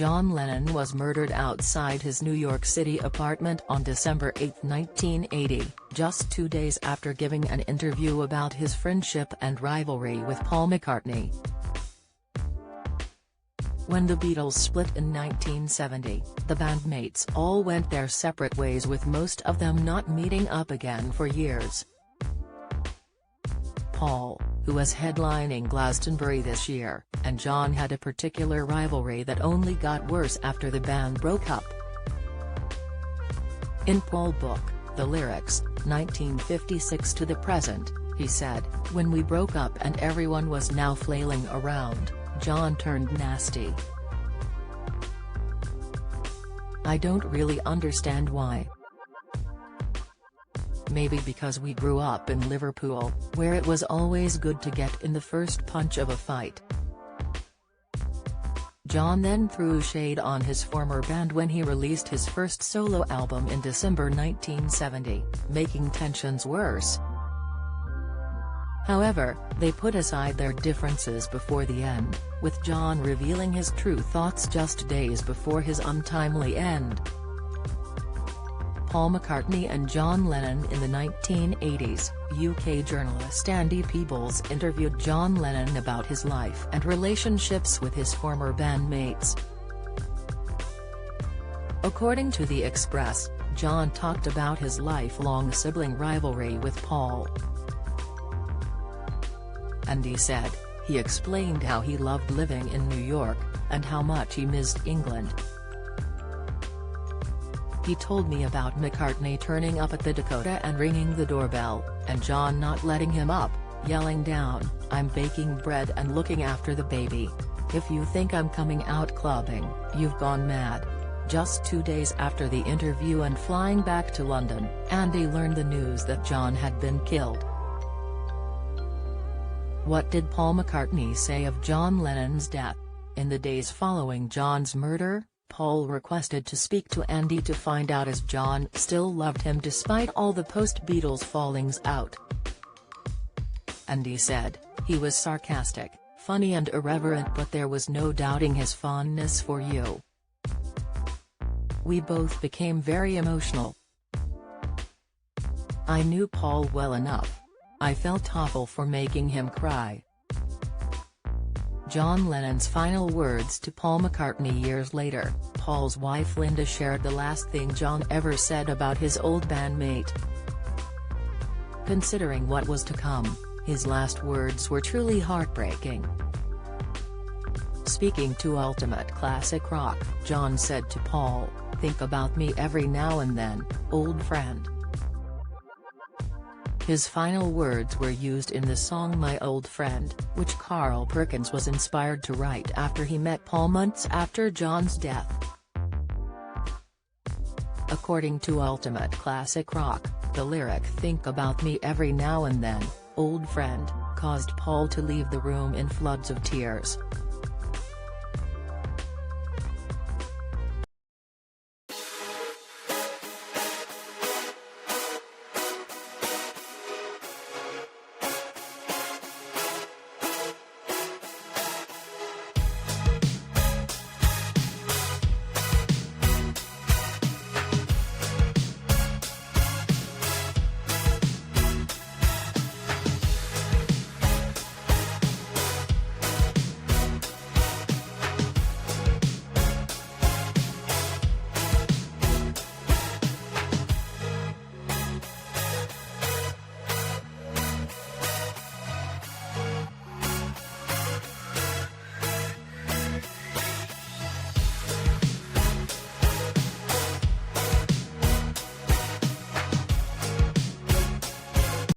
John Lennon was murdered outside his New York City apartment on December 8, 1980, just 2 days after giving an interview about his friendship and rivalry with Paul McCartney. When the Beatles split in 1970, the bandmates all went their separate ways, with most of them not meeting up again for years. Paul, who was headlining Glastonbury this year, and John had a particular rivalry that only got worse after the band broke up. In Paul's book, The Lyrics, 1956 to the present, he said, "When we broke up and everyone was now flailing around, John turned nasty. I don't really understand why. Maybe because we grew up in Liverpool, where it was always good to get in the first punch of a fight." John then threw shade on his former band when he released his first solo album in December 1970, making tensions worse. However, they put aside their differences before the end, with John revealing his true thoughts just days before his untimely end. Paul McCartney and John Lennon in the 1980s, UK journalist Andy Peebles interviewed John Lennon about his life and relationships with his former bandmates. According to The Express, John talked about his lifelong sibling rivalry with Paul. Andy said, he explained how he loved living in New York, and how much he missed England. He told me about McCartney turning up at the Dakota and ringing the doorbell, and John not letting him up, yelling down, "I'm baking bread and looking after the baby. If you think I'm coming out clubbing, you've gone mad." Just 2 days after the interview and flying back to London, Andy learned the news that John had been killed. What did Paul McCartney say of John Lennon's death? In the days following John's murder, Paul requested to speak to Andy to find out if John still loved him despite all the post-Beatles fallings out. Andy said, "He was sarcastic, funny and irreverent, but there was no doubting his fondness for you. We both became very emotional. I knew Paul well enough. I felt awful for making him cry." John Lennon's final words to Paul McCartney years later. Paul's wife Linda shared the last thing John ever said about his old bandmate. Considering what was to come, his last words were truly heartbreaking. Speaking to Ultimate Classic Rock, John said to Paul, "Think about me every now and then, old friend." His final words were used in the song My Old Friend, which Carl Perkins was inspired to write after he met Paul months after John's death. According to Ultimate Classic Rock, the lyric "Think about me every now and then, old friend," caused Paul to leave the room in floods of tears.